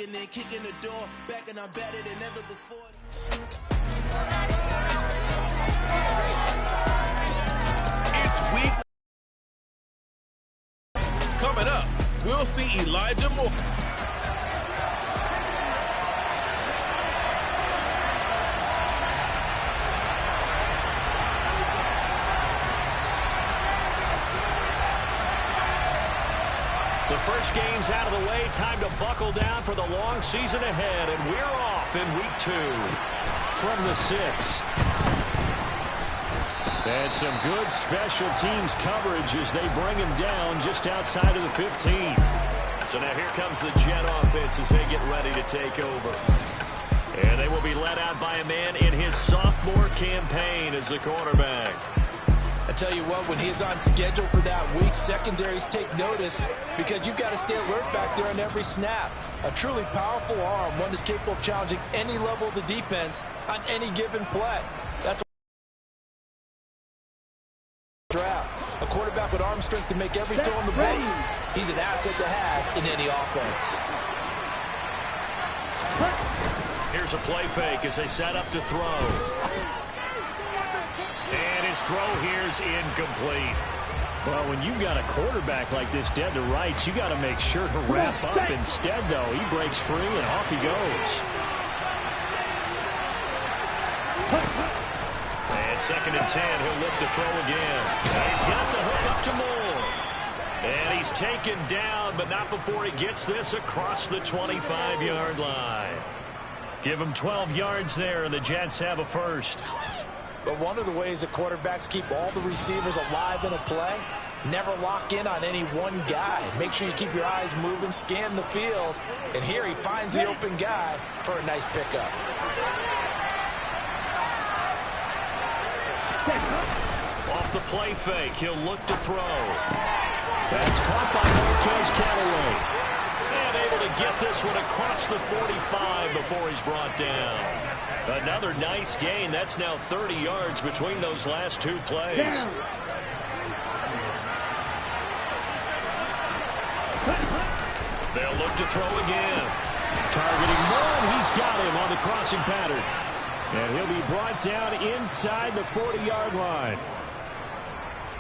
and then kicking the door back, and I'm better than ever before. It's week. Coming up, we'll see Elijah Moore. The first game's out of the way. Time to buckle down for the long season ahead. And we're off in week 2 from the 6. And some good special teams coverage as they bring him down just outside of the 15. So now here comes the Jet offense as they get ready to take over. And they will be led out by a man in his sophomore campaign as the quarterback. I tell you what, when he's on schedule for that week, secondaries take notice because you've got to stay alert back there on every snap. A truly powerful arm, one that's capable of challenging any level of the defense on any given play. That's draft. A quarterback with arm strength to make every throw on the board. He's an asset to have in any offense. Here's a play fake as they set up to throw. And his throw here's incomplete. Well, when you've got a quarterback like this dead to rights, you got to make sure to wrap up. Instead, though, he breaks free and off he goes. And 2nd and 10, he'll look to throw again. He's got the hook up to Moore. And he's taken down, but not before he gets this across the 25-yard line. Give him 12 yards there, and the Jets have a first. But one of the ways that quarterbacks keep all the receivers alive in a play, never lock in on any one guy. Make sure you keep your eyes moving, scan the field. And here he finds the open guy for a nice pickup. Off the play fake, he'll look to throw. That's caught by Marquez Callaway. And able to get this one across the 45 before he's brought down. Another nice gain. That's now 30 yards between those last 2 plays. They'll look to throw again. Targeting Moore, and he's got him on the crossing pattern. And he'll be brought down inside the 40-yard line.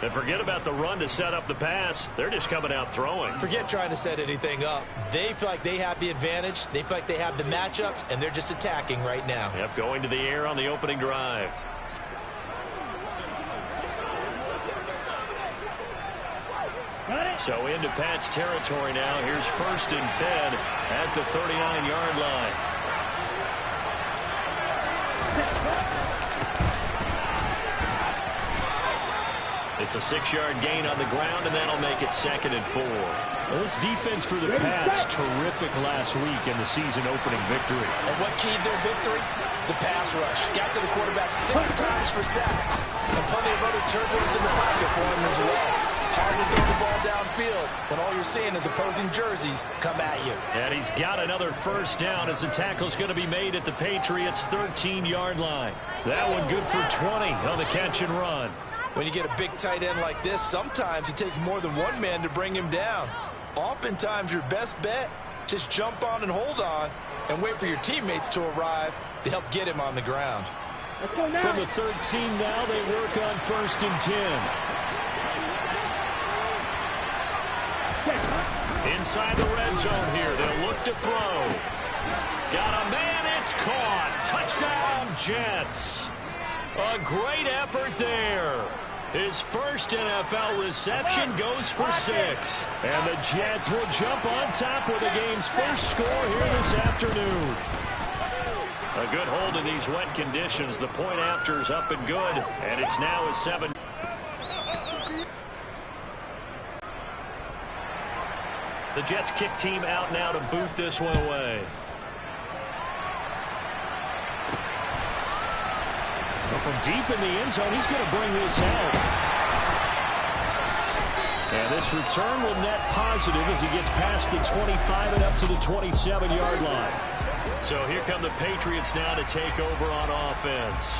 And forget about the run to set up the pass. They're just coming out throwing. Forget trying to set anything up. They feel like they have the advantage. They feel like they have the matchups, and they're just attacking right now. Yep, going to the air on the opening drive. So into Pat's territory now. Here's 1st and 10 at the 39-yard line. It's a 6-yard gain on the ground, and that'll make it 2nd and 4. Well, this defense for the Pats, terrific last week in the season-opening victory. And what keyed their victory? The pass rush. Got to the quarterback 6 times for sacks. And plenty of other turbulence in the pocket for him as well. Hard to throw the ball downfield when all you're seeing is opposing jerseys come at you. And he's got another first down as the tackle's going to be made at the Patriots' 13-yard line. That one good for 20 on the catch and run. When you get a big tight end like this, sometimes it takes more than one man to bring him down. Oftentimes, your best bet, just jump on and hold on and wait for your teammates to arrive to help get him on the ground. From the 13 now, they work on 1st and 10. Inside the red zone here, they'll look to throw. Got a man, it's caught. Touchdown, Jets. A great effort there. His first NFL reception goes for 6. And the Jets will jump on top with the game's first score here this afternoon. A good hold in these wet conditions. The point after is up and good. And it's now a 7. The Jets kick team out now to boot this one away. From deep in the end zone, he's going to bring this out. And this return will net positive as he gets past the 25 and up to the 27-yard line. So here come the Patriots now to take over on offense.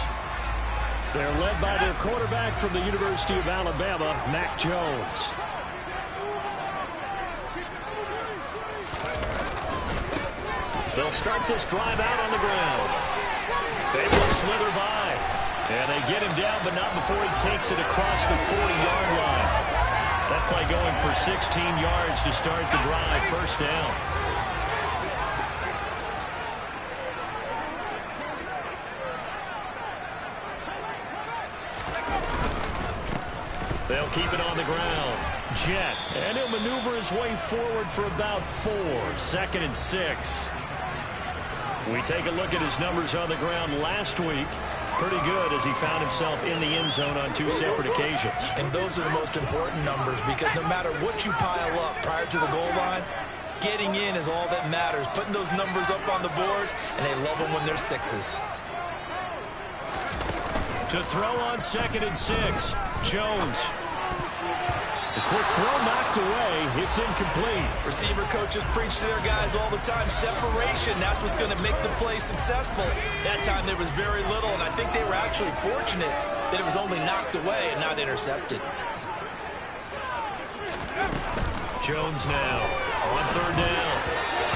They're led by their quarterback from the University of Alabama, Mac Jones. They'll start this drive out on the ground. They will slither by. And they get him down, but not before he takes it across the 40-yard line. That play going for 16 yards to start the drive. First down. They'll keep it on the ground. Jet. And he'll maneuver his way forward for about 4. 2nd and 6. We take a look at his numbers on the ground last week. Pretty good as he found himself in the end zone on 2 separate occasions. And those are the most important numbers because no matter what you pile up prior to the goal line, getting in is all that matters. Putting those numbers up on the board, and they love them when they're 6s. To throw on 2nd and 6, Jones. The quick throw knocked away. It's incomplete. Receiver coaches preach to their guys all the time. Separation, that's what's going to make the play successful. That time there was very little, and I think they were actually fortunate that it was only knocked away and not intercepted. Jones now on 3rd down.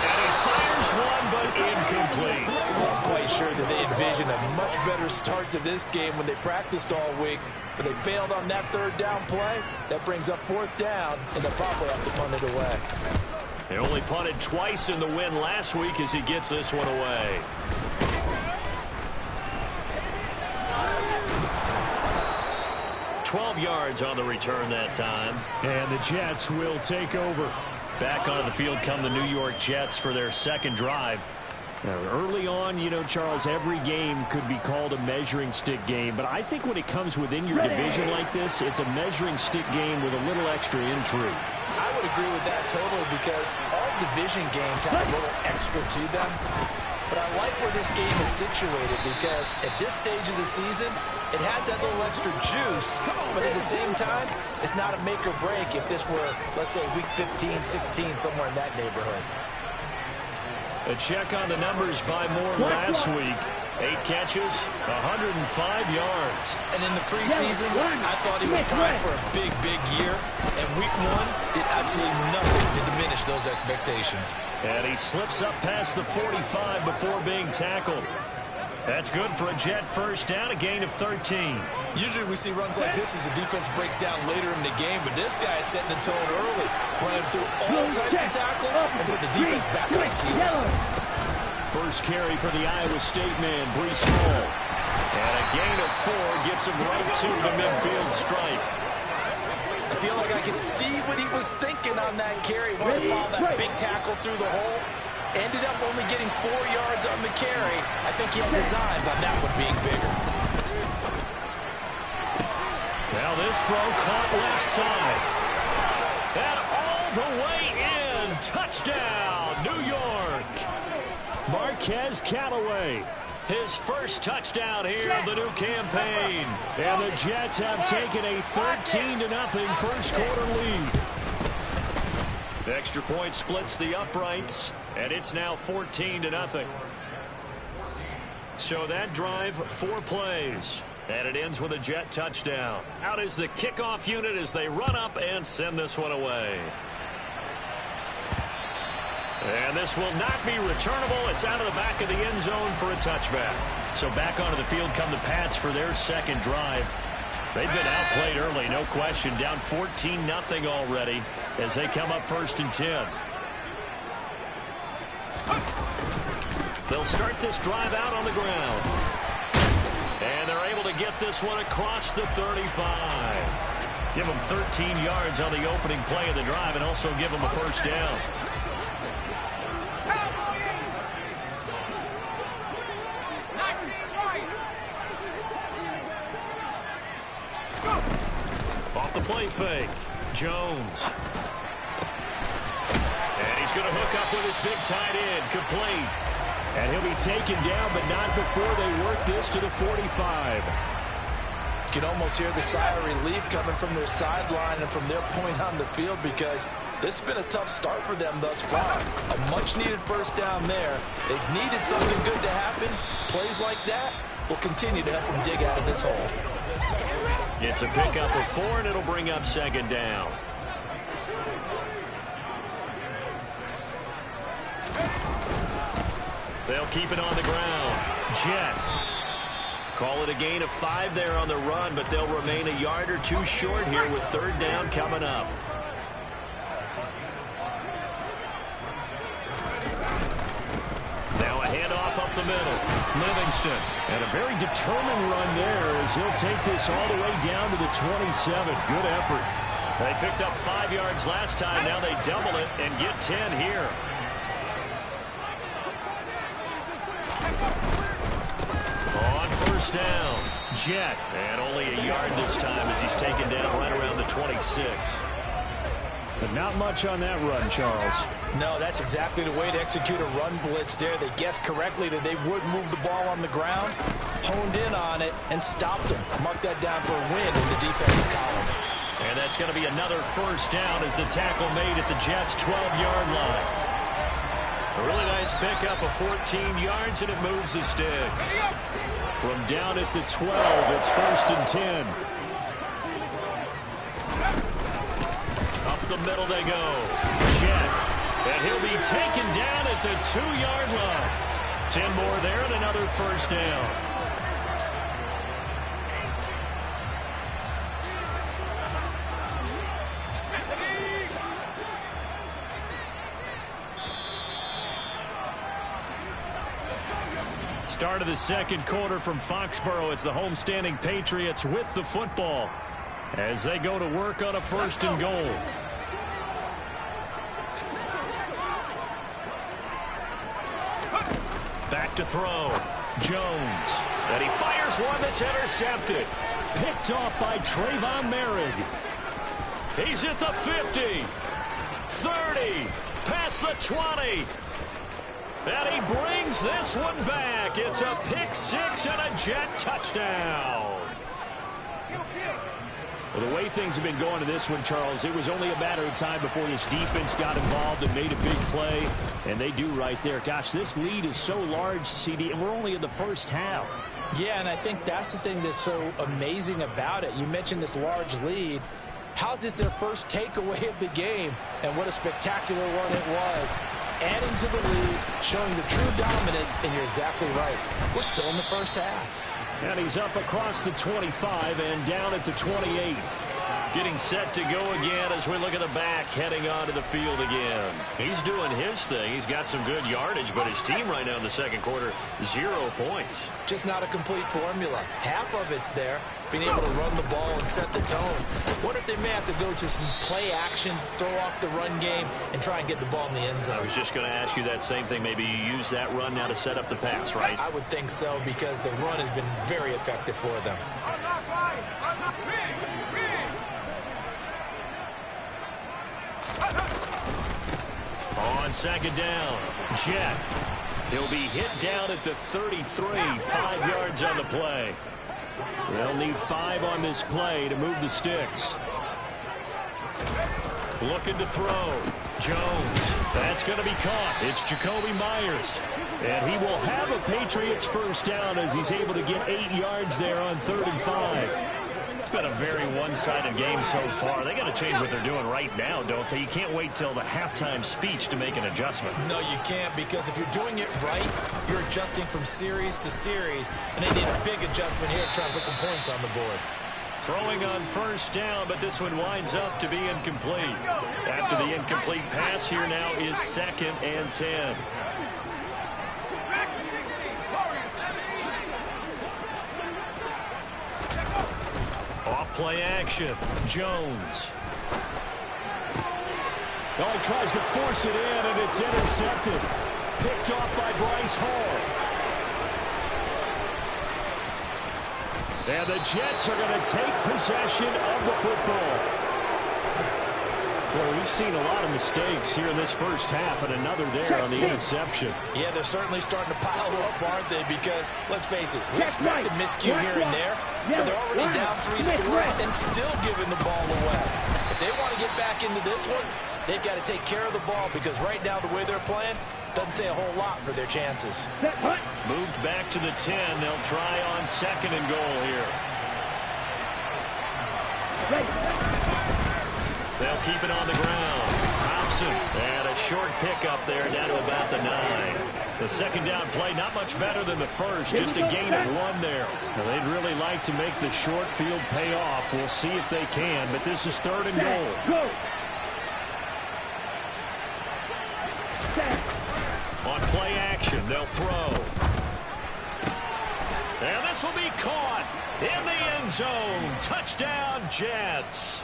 And he fires one, but incomplete. I'm quite sure that they envisioned a much better start to this game when they practiced all week. But they failed on that 3rd down play. That brings up 4th down, and they'll probably have to punt it away. They only punted twice in the win last week as he gets this one away. $12 yards on the return that time. And the Jets will take over. Back onto the field come the New York Jets for their 2nd drive. Now, early on, you know, Charles, every game could be called a measuring stick game. But I think when it comes within your division like this, it's a measuring stick game with a little extra intrigue. I would agree with that totally because all division games have a little extra to them. But I like where this game is situated because at this stage of the season, it has that little extra juice. But at the same time, it's not a make or break if this were, let's say, week 15, 16, somewhere in that neighborhood. A check on the numbers by Moore last week. 8 catches, 105 yards. And in the preseason, I thought he was primed for a big, big year. And week 1 did absolutely nothing to diminish those expectations. And he slips up past the 45 before being tackled. That's good for a Jet first down, a gain of 13. Usually we see runs like this as the defense breaks down later in the game, but this guy is setting the tone early, running through all types of tackles and putting the defense back on its heels. First carry for the Iowa State man, Breece Hall. And a gain of 4 gets him right to the midfield stripe. I feel like I can see what he was thinking on that carry. Wanted to follow that big tackle through the hole. Ended up only getting 4 yards on the carry. I think he had designs on that one being bigger. Now this throw caught left side. And all the way in. Touchdown, New York. Marquez Callaway. His first touchdown here of the new campaign. And the Jets have taken a 13-0 first quarter lead. The extra point splits the uprights. And it's now 14-0. So that drive, 4 plays. And it ends with a Jet touchdown. Out is the kickoff unit as they run up and send this one away. And this will not be returnable. It's out of the back of the end zone for a touchback. So back onto the field come the Pats for their 2nd drive. They've been outplayed early, no question. Down 14-0 already as they come up 1st and 10. They'll start this drive out on the ground. And they're able to get this one across the 35. Give them 13 yards on the opening play of the drive and also give them a first down. Off the play fake, Jones. And he's going to hook up with his big tight end, complete. And he'll be taken down, but not before they work this to the 45. You can almost hear the sigh of relief coming from their sideline and from their point on the field because this has been a tough start for them thus far. A much-needed first down there. They've needed something good to happen. Plays like that will continue to help them dig out of this hole. It's a pickup of 4, and it'll bring up 2nd down. They'll keep it on the ground. Jet. Call it a gain of 5 there on the run, but they'll remain a yard or two short here with third down coming up. Now a handoff up the middle. Livingston. And a very determined run there as he'll take this all the way down to the 27. Good effort. They picked up 5 yards last time. Now they double it and get 10 here. On first down, Jet. And only a yard this time as he's taken down right around the 26. But not much on that run, Charles. No, that's exactly the way to execute a run blitz there. They guessed correctly that they would move the ball on the ground, honed in on it, and stopped them. Mark that down for a win in the defense's column. And that's going to be another first down as the tackle made at the Jets' 12-yard line. A really nice pickup of 14 yards, and it moves the sticks. From down at the 12, it's first and 10. Up the middle they go. Jet. And he'll be taken down at the 2-yard line. 10 more there and another first down. Start of the second quarter from Foxborough. It's the homestanding Patriots with the football as they go to work on a first and goal. Back to throw. Jones. And he fires one that's intercepted. Picked off by Trayvon Merrick. He's at the 50. 30. Past the 20. And he brings this one back. It's a pick six and a Jet touchdown. Well, the way things have been going to this one, Charles, it was only a matter of time before this defense got involved and made a big play, and they do right there. Gosh, this lead is so large, CD, and we're only in the first half. Yeah, and I think that's the thing that's so amazing about it. You mentioned this large lead. How's this their first takeaway of the game? And what a spectacular one it was. Adding to the lead, showing the true dominance, and you're exactly right. We're still in the first half. And he's up across the 25 and down at the 28. Getting set to go again as we look at the back heading onto the field again. He's doing his thing. He's got some good yardage, but his team right now in the second quarter, 0 points. Just not a complete formula. Half of it's there, being able to run the ball and set the tone. What if they may have to go to some play action, throw off the run game, and try and get the ball in the end zone? I was just going to ask you that same thing. Maybe you use that run now to set up the pass, right? I would think so, because the run has been very effective for them. On second down, Jet. He'll be hit down at the 33, 5 yards on the play. They'll need 5 on this play to move the sticks. Looking to throw. Jones. That's going to be caught. It's Jacoby Myers. And he will have a Patriots first down as he's able to get 8 yards there on 3rd and 5. It's been a very one-sided game so far. They got to change what they're doing right now, don't they? You can't wait till the halftime speech to make an adjustment. No, you can't, because if you're doing it right, you're adjusting from series to series, and they need a big adjustment here to try and put some points on the board. Throwing on first down, but this one winds up to be incomplete. After the incomplete pass, here now is 2nd and 10. Off-play action. Jones. Oh, he tries to force it in, and it's intercepted. Picked off by Bryce Hall. And the Jets are going to take possession of the football. Well, we've seen a lot of mistakes here in this first half, and another there on the interception. Yeah, they're certainly starting to pile up, aren't they? Because, let's face it, we expect a miscue here and there, but they're already down 3 scores and still giving the ball away. If they want to get back into this one, they've got to take care of the ball, because right now the way they're playing doesn't say a whole lot for their chances. Moved back to the 10. They'll try on 2nd and goal here. They'll keep it on the ground. Hobson. And a short pickup there down to about the 9. The second down play, not much better than the first, just a gain of 1 there. Now, they'd really like to make the short field pay off. We'll see if they can, but this is 3rd and goal. On play action, they'll throw. And this will be caught in the end zone. Touchdown, Jets.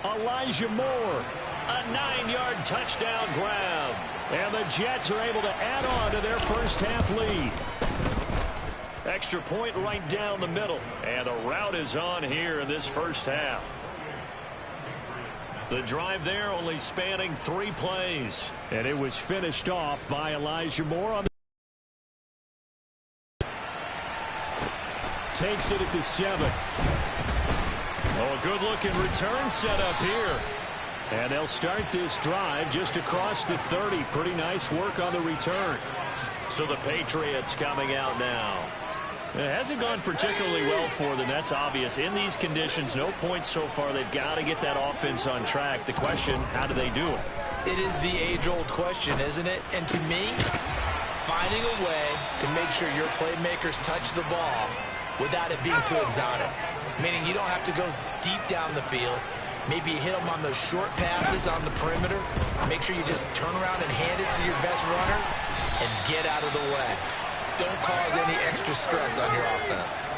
Elijah Moore, a 9-yard touchdown grab. And the Jets are able to add on to their first half lead. Extra point right down the middle. And the route is on here in this first half. The drive there only spanning 3 plays. And it was finished off by Elijah Moore on the takes it at the 7. Oh, a good-looking return set up here. And they'll start this drive just across the 30. Pretty nice work on the return. So the Patriots coming out now. It hasn't gone particularly well for them. That's obvious. In these conditions, no points so far. They've got to get that offense on track. The question, how do they do it? It is the age-old question, isn't it? And to me, finding a way to make sure your playmakers touch the ball without it being too exotic. Meaning you don't have to go deep down the field. Maybe you hit them on those short passes on the perimeter. Make sure you just turn around and hand it to your best runner and get out of the way. Don't cause any extra stress on your offense.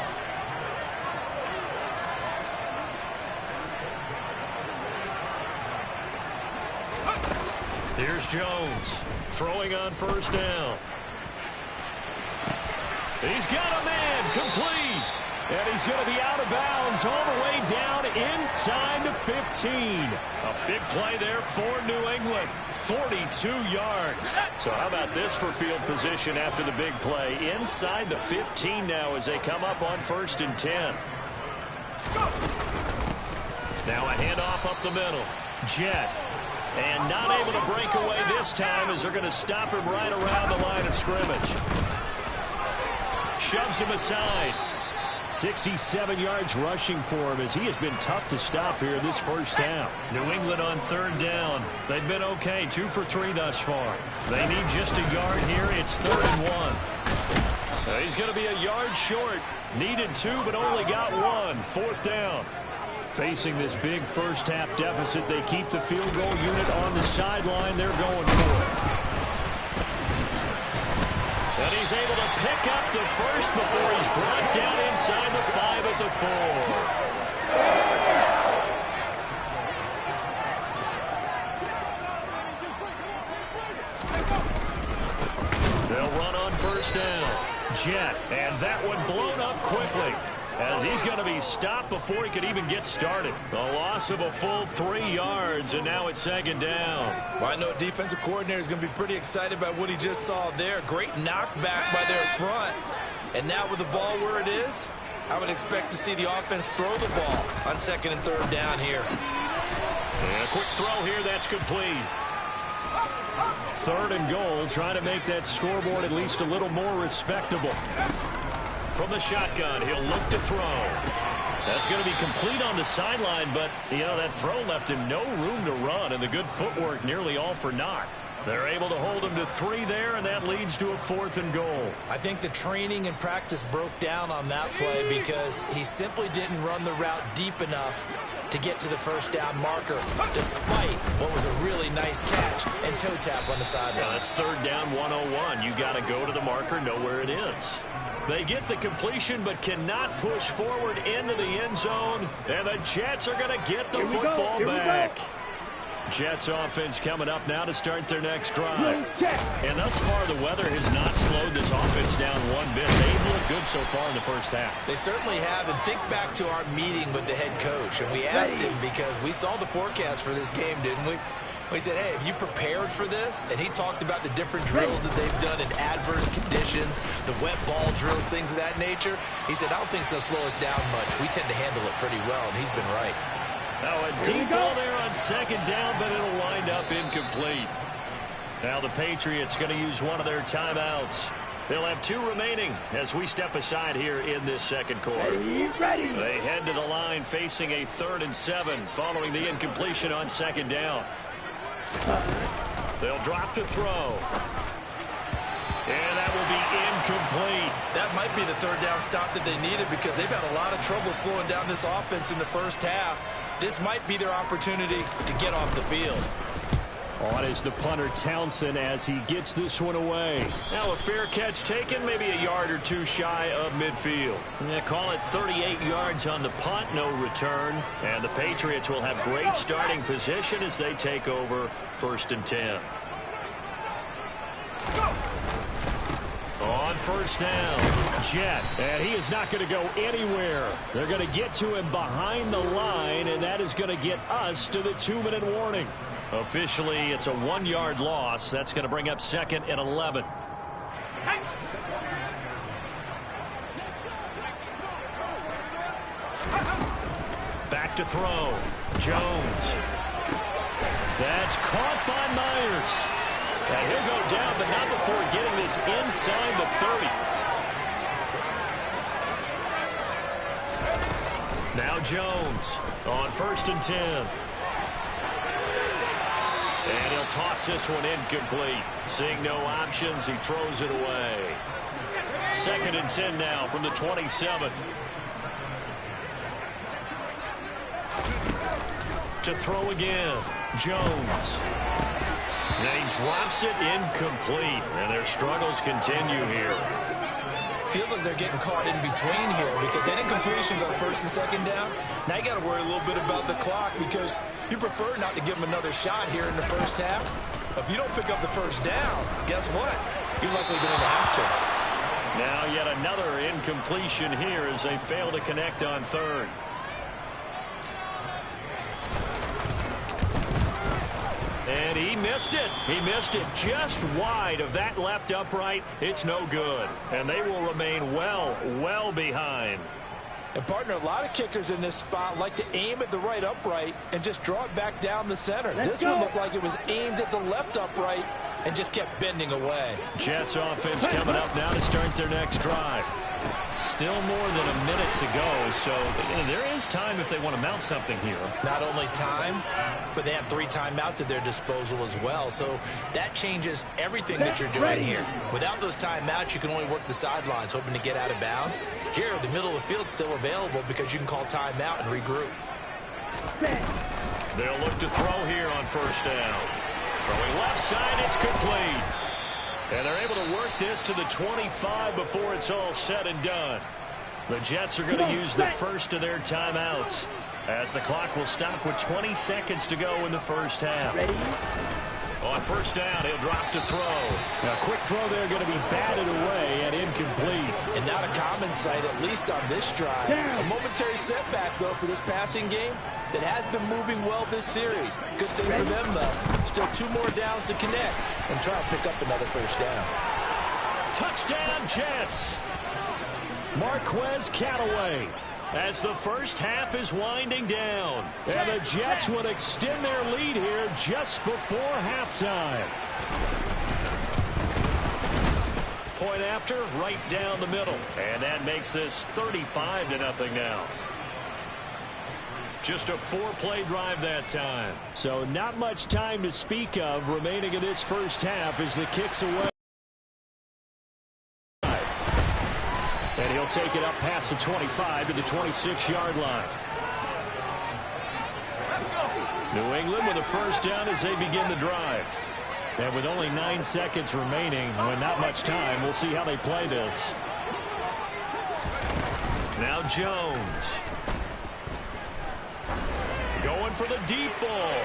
Here's Jones throwing on first down. He's got a man complete. And he's going to be out of bounds all the way down inside the 15. A big play there for New England. 42 yards. So how about this for field position after the big play? Inside the 15 now as they come up on 1st and 10. Now a handoff up the middle. Jet. And not able to break away this time as they're going to stop him right around the line of scrimmage. Shoves him aside. 67 yards rushing for him as he has been tough to stop here this first half. New England on 3rd down. They've been okay, 2 for 3 thus far. They need just a yard here. It's 3rd and 1. He's going to be a yard short. Needed 2, but only got 1. 4th down. Facing this big first half deficit, they keep the field goal unit on the sideline. They're going for it. And he's able to pick up the first before he's brought down inside the 5 at the 4. They'll run on first down. Jet, and that one blown up quickly as he's going to be stopped before he could even get started. A loss of a full 3 yards, and now it's 2nd down. Well, I know defensive coordinator is going to be pretty excited about what he just saw there. Great knockback by their front. And now with the ball where it is, I would expect to see the offense throw the ball on 2nd and 3rd down here. And a quick throw here, that's complete. 3rd and goal, trying to make that scoreboard at least a little more respectable. From the shotgun, he'll look to throw. That's going to be complete on the sideline, but, you know, that throw left him no room to run, and the good footwork nearly all for naught. They're able to hold him to 3 there, and that leads to a 4th and goal. I think the training and practice broke down on that play because he simply didn't run the route deep enough to get to the first down marker, despite what was a really nice catch and toe tap on the sideline. Yeah, that's 3rd down 101. You got to go to the marker, know where it is. They get the completion but cannot push forward into the end zone, and the Jets are going to get the football back. Jets offense coming up now to start their next drive. And thus far, the weather has not slowed this offense down one bit. They've looked good so far in the first half. They certainly have. And think back to our meeting with the head coach. And we asked him because we saw the forecast for this game, didn't we? We said, hey, have you prepared for this? And he talked about the different drills that they've done in adverse conditions, the wet ball drills, things of that nature. He said, I don't think it's going to slow us down much. We tend to handle it pretty well, and he's been right. Now a deep ball there on 2nd down, but it'll wind up incomplete. Now the Patriots going to use one of their timeouts. They'll have 2 remaining as we step aside here in this 2nd quarter. They head to the line facing a 3rd and 7 following the incompletion on 2nd down. They'll drop to throw. And that will be incomplete. That might be the third down stop that they needed because they've had a lot of trouble slowing down this offense in the first half. This might be their opportunity to get off the field. On is the punter Townsend as he gets this one away. Now a fair catch taken, maybe a yard or two shy of midfield. They call it 38 yards on the punt, no return. And the Patriots will have great starting position as they take over 1st and 10. On first down, Jet, and he is not going to go anywhere. They're going to get to him behind the line, and that is going to get us to the 2-minute warning. Officially, it's a 1-yard loss. That's going to bring up 2nd and 11. Back to throw. Jones. That's caught by Myers. And he'll go down, but not before getting this inside the 30. Now Jones on 1st and 10. And he'll toss this one incomplete. Seeing no options, he throws it away. 2nd and 10 now from the 27. To throw again, Jones. And he drops it incomplete. And their struggles continue here. Feels like they're getting caught in between here because they did completions on 1st and 2nd down. Now you got to worry a little bit about the clock because you prefer not to give them another shot here in the first half. If you don't pick up the first down, guess what? You're likely going to have to. Now yet another incompletion here as they fail to connect on 3rd. And he missed it. He missed it just wide of that left upright. It's no good. And they will remain well behind. And, partner, a lot of kickers in this spot like to aim at the right upright and just draw it back down the center. This one looked like it was aimed at the left upright and just kept bending away. Jets offense coming up now to start their next drive. Still more than a minute to go, so there is time if they want to mount something here. Not only time, but they have 3 timeouts at their disposal as well, so that changes everything that you're doing here. Without those timeouts, you can only work the sidelines, hoping to get out of bounds. Here, the middle of the field's still available because you can call timeout and regroup. They'll look to throw here on 1st down. Throwing left side, it's complete. And they're able to work this to the 25 before it's all said and done. The Jets are going to use the first of their timeouts as the clock will stop with 20 seconds to go in the first half. Ready? On 1st down, he'll drop to throw. Now, a quick throw there going to be batted away and incomplete. And not a common sight, at least on this drive. A momentary setback, though, for this passing game that has been moving well this series. Good thing for them, though. Still 2 more downs to connect and try to pick up another first down. Touchdown, Jets. Marquez Callaway as the first half is winding down. And the Jets would extend their lead here just before halftime. Point after, right down the middle. And that makes this 35-0 now. Just a 4-play drive that time. So not much time to speak of remaining in this first half as the kick's away. And he'll take it up past the 25 to the 26-yard line. New England with a first down as they begin the drive. And with only 9 seconds remaining, and not much time, we'll see how they play this. Now Jones. Going for the deep ball.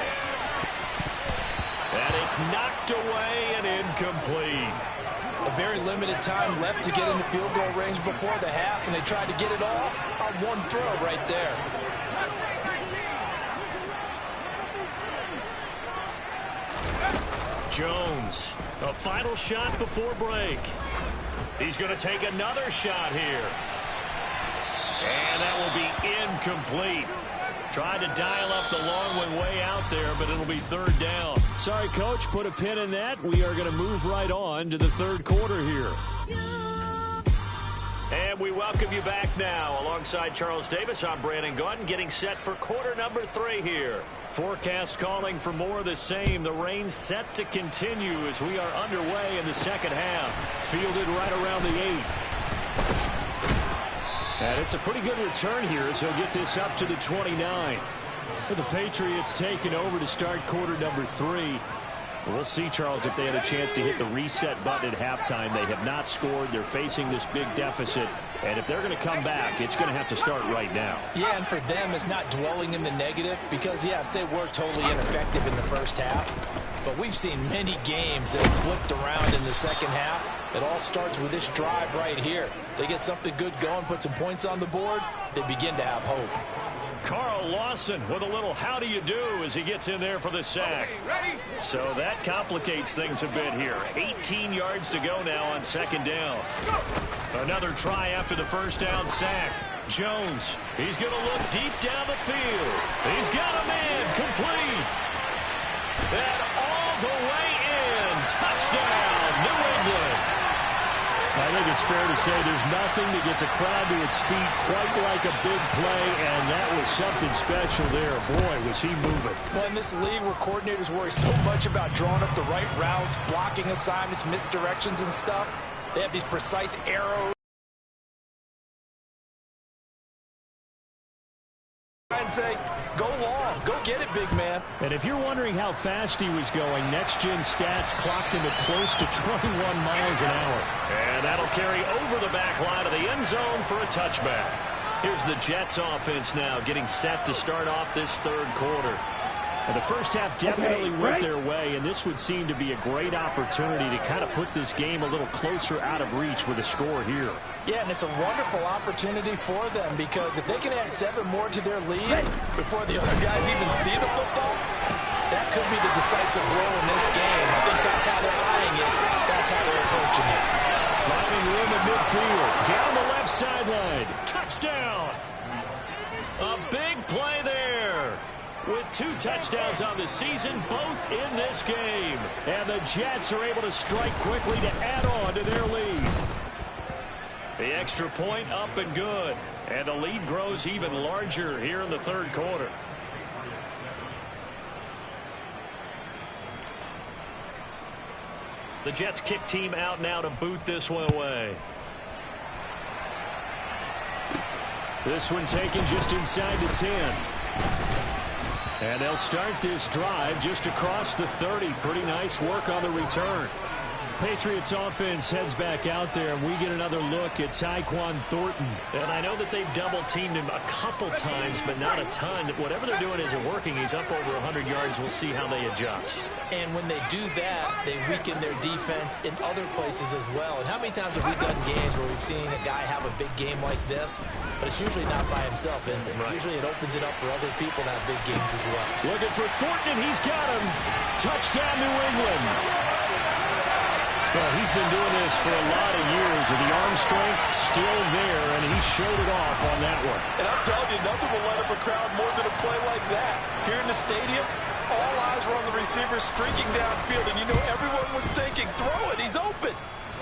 And it's knocked away and incomplete. A very limited time left to get into field goal range before the half, and they tried to get it all on one throw right there. Jones, a final shot before break. He's going to take another shot here. And that will be incomplete. Tried to dial up the long one way out there, but it'll be 3rd down. Sorry, Coach, put a pin in that. We are going to move right on to the 3rd quarter here. And And we welcome you back now. Alongside Charles Davis, I'm Brandon Gaudin, getting set for quarter number 3 here. Forecast calling for more of the same. The rain set to continue as we are underway in the second half. Fielded right around the 8. And it's a pretty good return here as he'll get this up to the 29. The Patriots taking over to start quarter number 3. We'll see, Charles, if they had a chance to hit the reset button at halftime. They have not scored. They're facing this big deficit. And if they're going to come back, it's going to have to start right now. Yeah, and for them, it's not dwelling in the negative because, yes, they were totally ineffective in the first half. But we've seen many games that have flipped around in the second half. It all starts with this drive right here. They get something good going, put some points on the board, they begin to have hope. Carl Lawson with a little how do you do as he gets in there for the sack. So that complicates things a bit here. 18 yards to go now on second down. Another try after the first down sack. Jones, he's going to look deep down the field. He's got a man complete. And all the way in. Touchdown, New England. I think it's fair to say there's nothing that gets a crowd to its feet quite like a big play, and that was something special there. Boy, was he moving. Well, in this league where coordinators worry so much about drawing up the right routes, blocking assignments, misdirections and stuff, they have these precise arrows. And say, go long, go get it, big man. And if you're wondering how fast he was going, next-gen stats clocked him at close to 21 miles an hour. And that'll carry over the back line of the end zone for a touchback. Here's the Jets offense now getting set to start off this third quarter. And the first half definitely went their way, and this would seem to be a great opportunity to kind of put this game a little closer out of reach with a score here. Yeah, and it's a wonderful opportunity for them because if they can add 7 more to their lead before the other guys even see the football, that could be the decisive blow in this game. I think that's how they're eyeing it. That's how they're approaching it. Finding room at midfield. Down the left sideline. Touchdown! A big play there. With 2 touchdowns on the season, both in this game. And the Jets are able to strike quickly to add on to their lead. The extra point up and good. And the lead grows even larger here in the third quarter. The Jets kick team out now to boot this one away. This one taken just inside the 10. And they'll start this drive just across the 30. Pretty nice work on the return. Patriots offense heads back out there, and we get another look at Tyquan Thornton. And I know that they've double-teamed him a couple times, but not a ton. Whatever they're doing isn't working. He's up over 100 yards. We'll see how they adjust. And when they do that, they weaken their defense in other places as well. And how many times have we done games where we've seen a guy have a big game like this? But it's usually not by himself, is it? Right. Usually it opens it up for other people to have big games as well. Looking for Thornton, and he's got him. Touchdown, New England. Well, he's been doing this for a lot of years, and the arm strength still there, and he showed it off on that one. And I'm telling you, nothing will light up a crowd more than a play like that. Here in the stadium, all eyes were on the receiver streaking downfield, and you know everyone was thinking, throw it, he's open.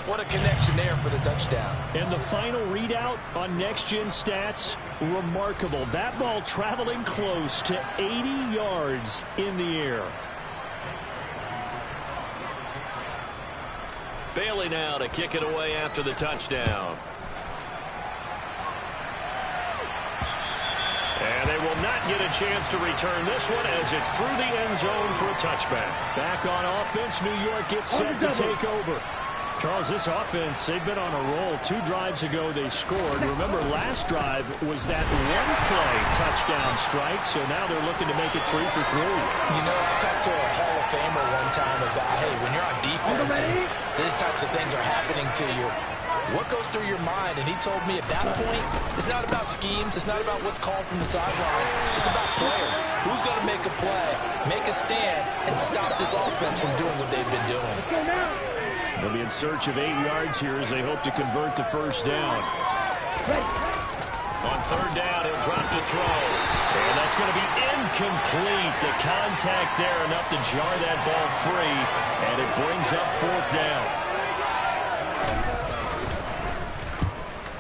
What a connection there for the touchdown. And the final readout on next-gen stats, remarkable. That ball traveling close to 80 yards in the air. Bailey now to kick it away after the touchdown. And they will not get a chance to return this one as it's through the end zone for a touchback. Back on offense, New York gets set to take over. Charles, this offense, they've been on a roll. 2 drives ago, they scored. Remember, last drive was that one-play touchdown strike, so now they're looking to make it 3 for 3. You know, I talked to a Hall of Famer one time about, hey, when you're on defense and these types of things are happening to you, what goes through your mind? And he told me at that point, it's not about schemes, it's not about what's called from the sideline, it's about players. Who's going to make a play, make a stand, and stop this offense from doing what they've been doing? They'll be in search of 8 yards here as they hope to convert the first down. On third down, he'll drop to throw. And that's going to be incomplete. The contact there enough to jar that ball free. And it brings up fourth down.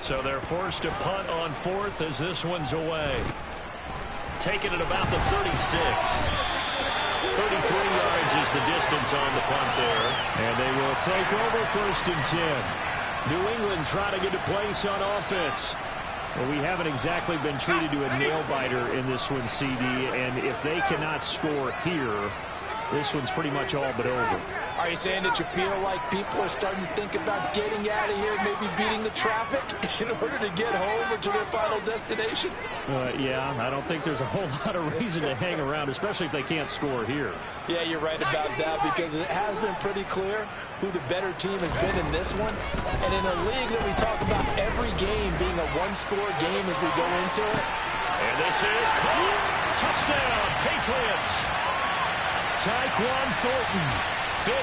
So they're forced to punt on fourth as this one's away. Taking it about the 36. 33 yards is the distance on the punt there. And they will take over first and 10. New England trying to get a place on offense. Well, we haven't exactly been treated to a nail-biter in this one, CD. And if they cannot score here, this one's pretty much all but over. Are you saying that you feel like people are starting to think about getting out of here, maybe beating the traffic in order to get home or to their final destination? Yeah, I don't think there's a whole lot of reason to hang around, especially if they can't score here. Yeah, you're right about that, because it has been pretty clear who the better team has been in this one. And in a league that we talk about every game being a one-score game as we go into it. And this is caught. Touchdown, Patriots. Tyquan Thornton. 57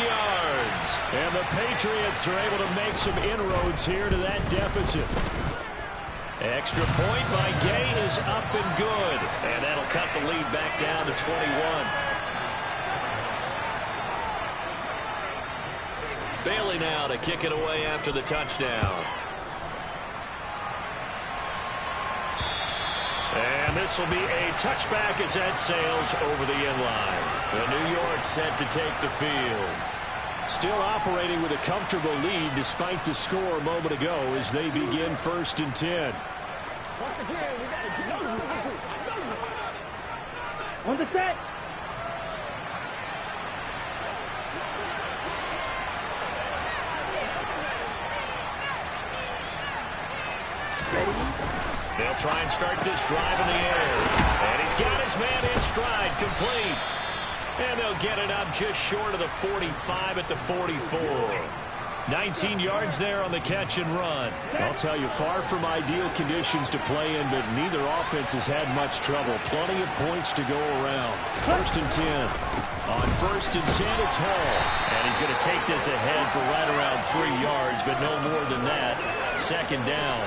yards. And the Patriots are able to make some inroads here to that deficit. Extra point by Gain is up and good. And that'll cut the lead back down to 21. Bailey now to kick it away after the touchdown. And this will be a touchback as that sails over the inline. The New York set to take the field. Still operating with a comfortable lead despite the score a moment ago as they begin first and 10. Once again, we got to go. On the set. They'll try and start this drive in the air. And he's got his man in stride, complete. And they'll get it up just short of the 45 at the 44. 19 yards there on the catch and run. I'll tell you, far from ideal conditions to play in, but neither offense has had much trouble. Plenty of points to go around. First and 10. On first and 10, it's Hall. And he's going to take this ahead for right around 3 yards, but no more than that. Second down.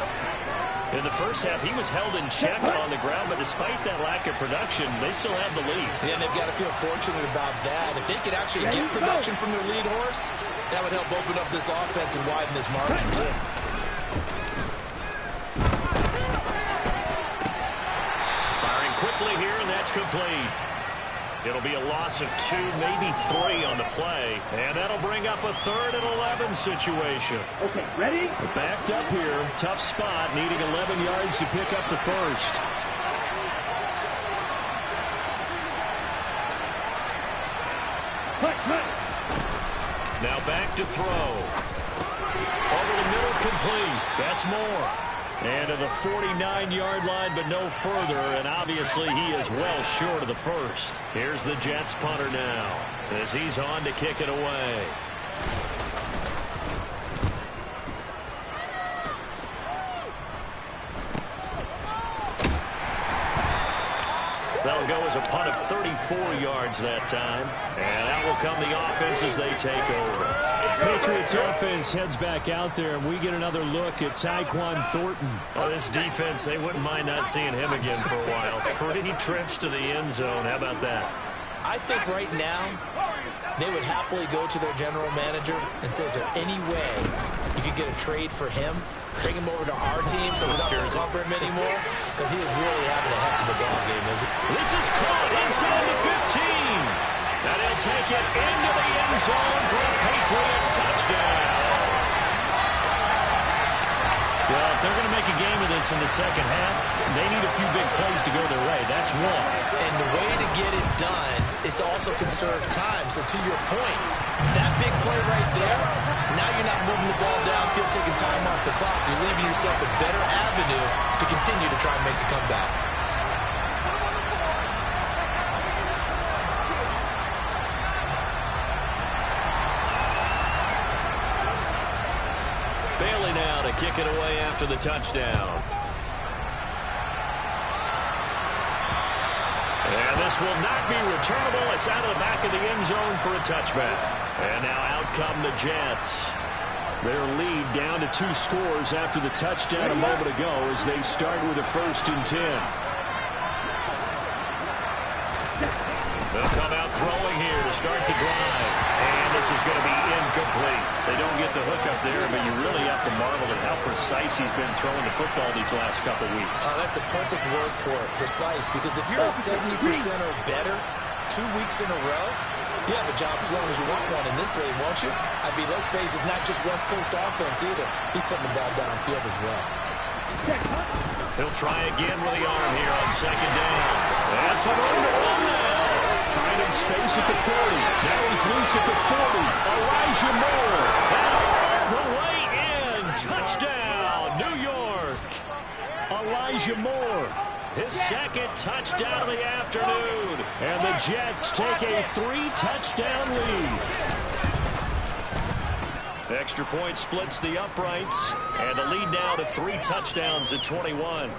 In the first half, he was held in check on the ground, but despite that lack of production, they still have the lead. Yeah, and they've got to feel fortunate about that. If they could actually get production from their lead horse, that would help open up this offense and widen this margin, too. Firing quickly here, and that's complete. It'll be a loss of 2, maybe 3 on the play. And that'll bring up a 3rd and 11 situation. Okay, ready? Backed up here. Tough spot. Needing 11 yards to pick up the first. Now back to throw. Over the middle, complete. That's more. And to the 49-yard line, but no further. And obviously, he is well short of the first. Here's the Jets punter now as he's on to kick it away. That'll go as a punt of 34 yards that time. And out will come the offense as they take over. Patriots offense heads back out there, and we get another look at Tyquan Thornton. Oh, this defense, they wouldn't mind not seeing him again for a while. 3 trips to the end zone. How about that? I think right now they would happily go to their general manager and say, is there any way you could get a trade for him? Bring him over to our team so we don't have to cover him anymore? Because he is really having a heck of a ball game, isn't he? This is caught inside the 15. And he'll take it into the end zone for a Patriot touchdown. Well, if they're going to make a game of this in the second half, they need a few big plays to go their way. That's one. And the way to get it done is to also conserve time. So to your point, that big play right there, now you're not moving the ball downfield, taking time off the clock. You're leaving yourself a better avenue to continue to try and make a comeback. Bailey now to kick it away after the touchdown. And this will not be returnable. It's out of the back of the end zone for a touchback. And now out come the Jets. Their lead down to 2 scores after the touchdown a moment ago as they start with a first and 10. They'll come out throwing here to start the drive. And this is going to be incomplete. They don't get the hook up there, but you really have to marveled at how precise he's been throwing the football these last couple weeks. That's the perfect word for it, precise. Because if you're at 70% or better 2 weeks in a row, you have a job as long as you want one in this league, won't you? I mean, let's face it, it's not just West Coast offense either. He's putting the ball downfield as well. He'll try again with the arm here on second down. That's an overall now. Finding space at the 40. Now he's loose at the 40. Elijah Moore. And all the way in. Touchdown, New York. Elijah Moore. His second touchdown of the afternoon. And the Jets take a 3-touchdown lead. Extra point splits the uprights. And the lead now to 3 touchdowns at 21.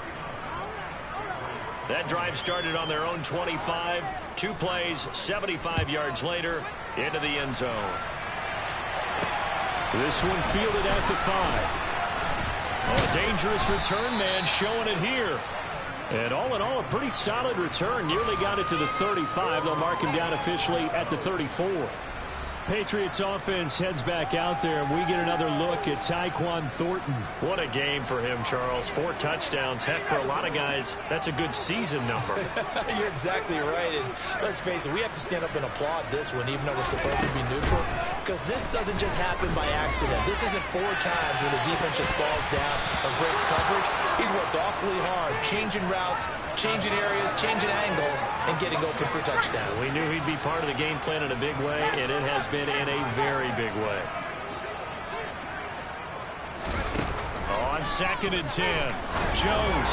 That drive started on their own 25. 2 plays, 75 yards later, into the end zone. This one fielded at the 5. A dangerous return man showing it here. And all in all, a pretty solid return. Nearly got it to the 35. They'll mark him down officially at the 34. Patriots offense heads back out there, and we get another look at Tyquan Thornton. What a game for him, Charles. 4 touchdowns. Heck, for a lot of guys, that's a good season number. You're exactly right. And let's face it, we have to stand up and applaud this one, even though we're supposed to be neutral, because this doesn't just happen by accident. This isn't 4 times where the defense just falls down or breaks coverage. He's worked awfully hard, changing routes, changing areas, changing angles, and getting open for touchdown. We knew he'd be part of the game plan in a big way, and it has been in a very big way. On 2nd and 10, Jones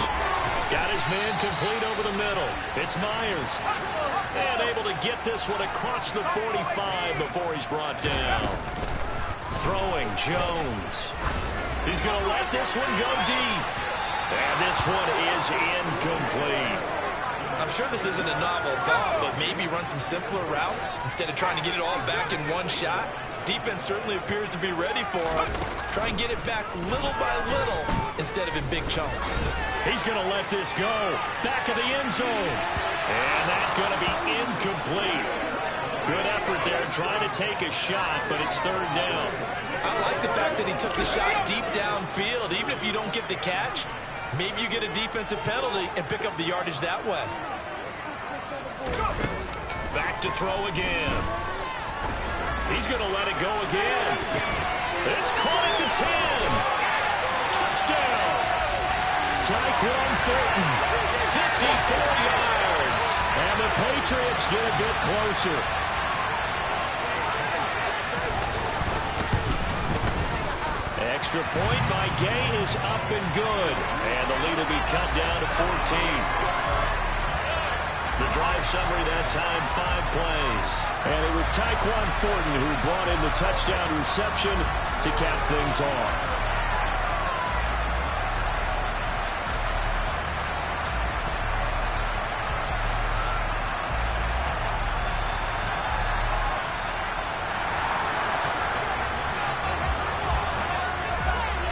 got his man complete over the middle. It's Myers. And able to get this one across the 45 before he's brought down. Throwing, Jones. He's going to let this one go deep. And this one is incomplete. I'm sure this isn't a novel thought, but maybe run some simpler routes instead of trying to get it all back in one shot. Defense certainly appears to be ready for him. Try and get it back little by little instead of in big chunks. He's going to let this go. Back of the end zone. And that's going to be incomplete. Good effort there trying to take a shot, but it's 3rd down. I like the fact that he took the shot deep downfield. Even if you don't get the catch, maybe you get a defensive penalty and pick up the yardage that way. Back to throw again. He's going to let it go again. It's caught at the 10. Touchdown. Tyquan Thornton, 54 yards. And the Patriots get a bit closer. Extra point by Gay is up and good. And the lead will be cut down to 14. The drive summary that time, 5 plays. And it was Tyquan Thornton who brought in the touchdown reception to cap things off.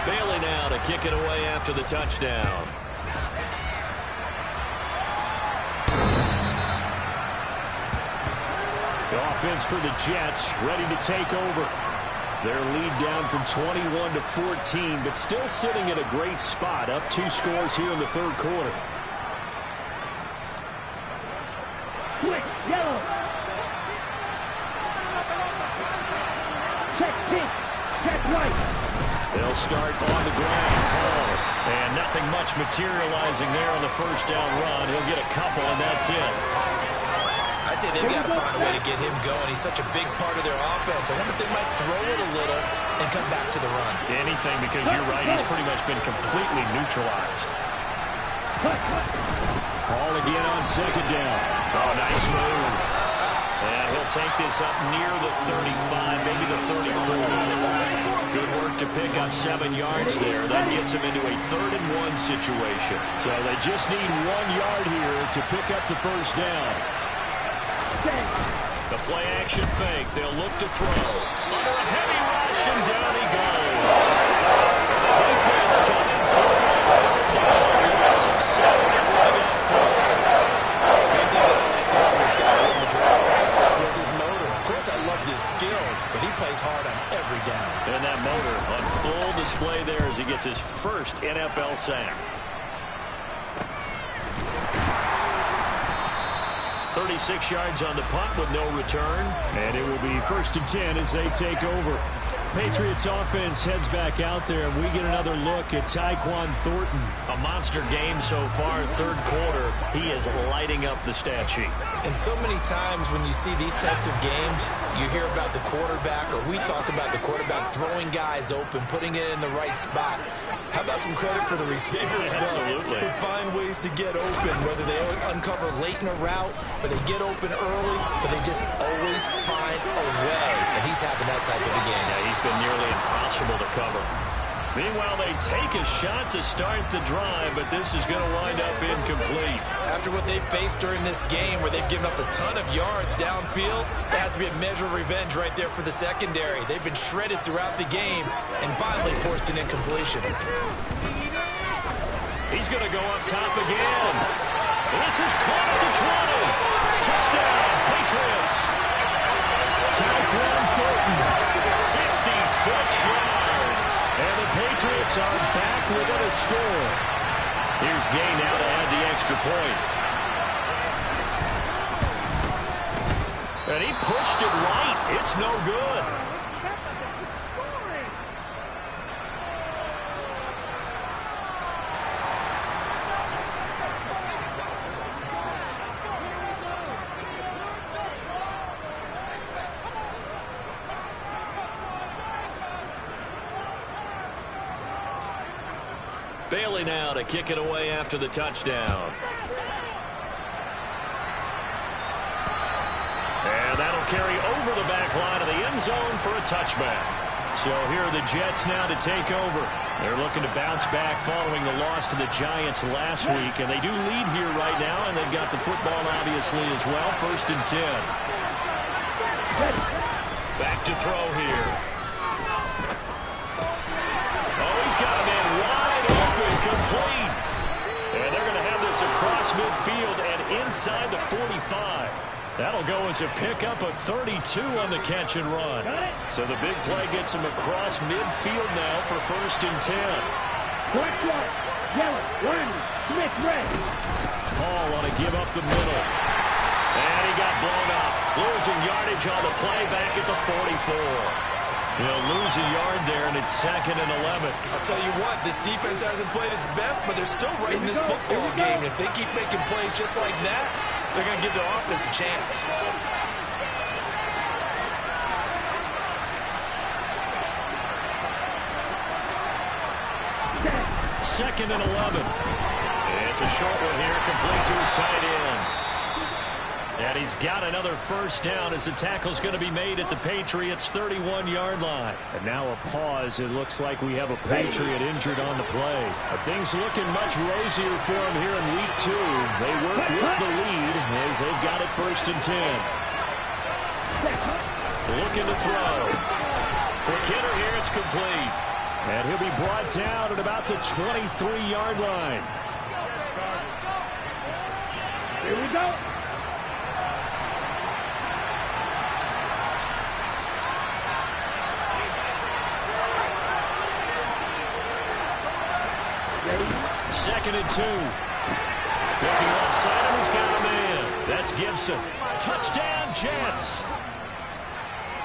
Bailey now to kick it away after the touchdown. Offense for the Jets, ready to take over. Their lead down from 21 to 14, but still sitting in a great spot, up 2 scores here in the 3rd quarter. Quick, yellow. Check pink. Check white. They'll start on the ground. And nothing much materializing there on the 1st down run. He'll get a couple, and that's it. I'd say they've got to find a way to get him going. He's such a big part of their offense. I wonder if they might throw it a little and come back to the run. Anything, because you're right. He's pretty much been completely neutralized. Ball again on 2nd down. Oh, nice move. And he'll take this up near the 35, maybe the 34. Good work to pick up 7 yards there. That gets him into a 3rd and 1 situation. So they just need 1 yard here to pick up the 1st down. The play-action fake. They'll look to throw. Under a heavy rush, and down he goes. Defense coming through on 3rd down. Loss of 7. What do for it? One thing that I liked about this guy in the draft process was his motor. Of course, I loved his skills, but he plays hard on every down. And that motor on full display there as he gets his first NFL sack. 36 yards on the punt with no return. And it will be 1st and 10 as they take over. Patriots offense heads back out there, and we get another look at Tyquan Thornton. A monster game so far, third quarter. He is lighting up the stat sheet. And so many times when you see these types of games, you hear about the quarterback, or we talk about the quarterback throwing guys open, putting it in the right spot. How about some credit for the receivers, Absolutely. though, who find ways to get open, whether they uncover late in a route, or they get open early, but they just always find a way. And he's having that type of a game. Yeah, he's been nearly impossible to cover. Meanwhile, they take a shot to start the drive, but this is going to wind up incomplete. After what they've faced during this game, where they've given up a ton of yards downfield, that has to be a measure of revenge right there for the secondary. They've been shredded throughout the game and finally forced an incompletion. He's going to go up top again. This is caught at the 20. Touchdown, Patriots. Tyquan Thornton. 66 yards. And the Patriots are back within a score. Here's Gay now to add the extra point. And he pushed it right. It's no good. Bailey now to kick it away after the touchdown. And that'll carry over the back line of the end zone for a touchback. So here are the Jets now to take over. They're looking to bounce back following the loss to the Giants last week. And they do lead here right now, and they've got the football obviously as well. 1st and 10. Back to throw here. Oh, he's got a man wide open, complete. And they're going to have this across midfield and inside the 45. That'll go as a pickup of 32 on the catch and run. So the big play gets him across midfield now for 1st and 10. Black white, yellow, orange, mix red. Paul want to give up the middle. And he got blown up. Losing yardage on the play back at the 44. He'll lose a yard there, and it's 2nd and 11. I'll tell you what, this defense hasn't played its best, but they're still right in this football game. If they keep making plays just like that, they're going to give their offense a chance. Second and 11. It's a short one here, complete to his tight end. And he's got another first down as the tackle's going to be made at the Patriots' 31-yard line. And now a pause. It looks like we have a Patriot injured on the play. Things looking much rosier for him here in week 2. They work with the lead as they've got it 1st and 10. Looking to throw. Quick hitter here, it's complete. And he'll be brought down at about the 23-yard line. Here we go. Second and 2. Looking outside him, he's got a man. That's Gibson. Touchdown, Jets.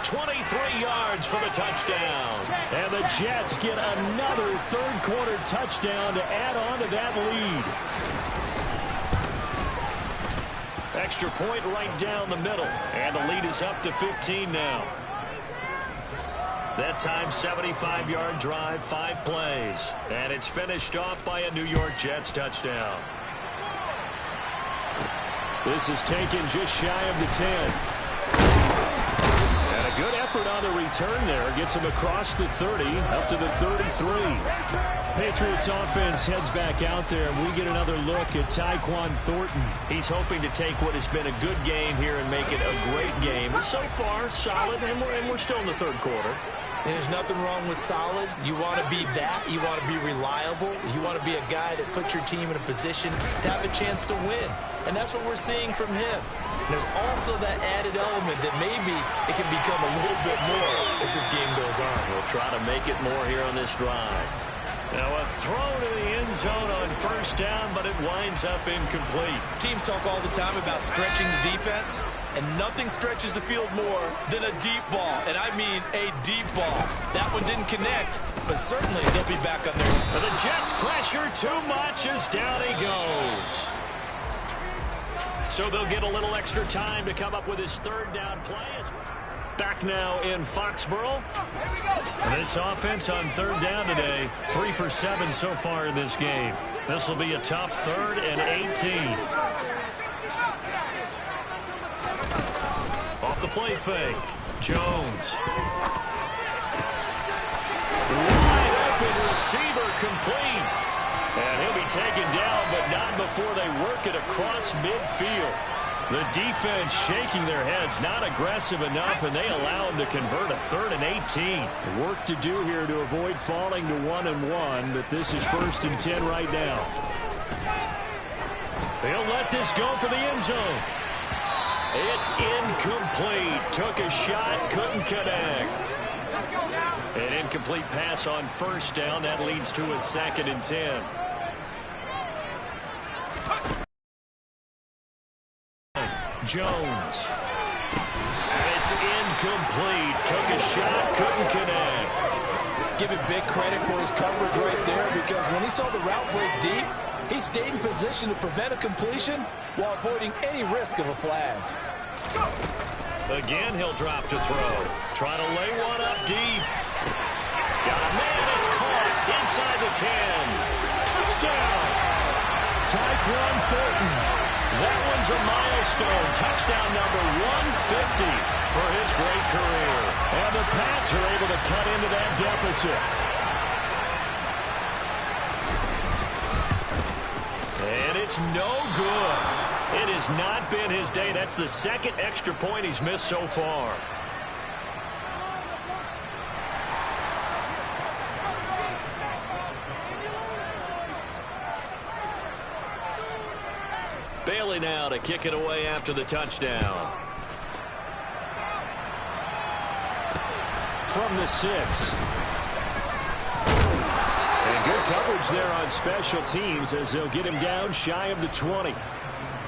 23 yards for the touchdown. And the Jets get another third-quarter touchdown to add on to that lead. Extra point right down the middle. And the lead is up to 15 now. That time, 75-yard drive, 5 plays. And it's finished off by a New York Jets touchdown. This is taken just shy of the 10. And a good effort on the return there. Gets him across the 30, up to the 33. Patriots offense heads back out there, and we get another look at Tyquan Thornton. He's hoping to take what has been a good game here and make it a great game. So far, solid, and we're still in the third quarter. There's nothing wrong with solid. You want to be that. You want to be reliable. You want to be a guy that puts your team in a position to have a chance to win. And that's what we're seeing from him. And there's also that added element that maybe it can become a little bit more as this game goes on. We'll try to make it more here on this drive. Now a throw to the end zone on first down, but it winds up incomplete. Teams talk all the time about stretching the defense, and nothing stretches the field more than a deep ball. And I mean a deep ball. That one didn't connect, but certainly they'll be back on there. But the Jets pressure too much as down he goes. So they'll get a little extra time to come up with his third down play. Back now in Foxborough. This offense on third down today, 3 for 7 so far in this game. This will be a tough 3rd and 18. Off the play fake. Jones. Wide open receiver complete. And he'll be taken down, but not before they work it across midfield. The defense shaking their heads, not aggressive enough, and they allow him to convert a 3rd and 18. Work to do here to avoid falling to 1-1, but this is 1st and 10 right now. They'll let this go for the end zone. It's incomplete. Took a shot, couldn't connect. An incomplete pass on first down. That leads to a 2nd and 10. Jones. And it's incomplete. Took a shot, couldn't connect. Give him big credit for his coverage right there, because when he saw the route break deep, he stayed in position to prevent a completion while avoiding any risk of a flag. Again, he'll drop to throw. Try to lay one up deep. Got a man, it's caught inside the 10. Touchdown. Tyquan Thornton. That one's a milestone. Touchdown number 150 for his great career. And the Pats are able to cut into that deficit. And it's no good. It has not been his day. That's the 2nd extra point he's missed so far. Bailey now to kick it away after the touchdown. From the 6. And good coverage there on special teams as they'll get him down shy of the 20.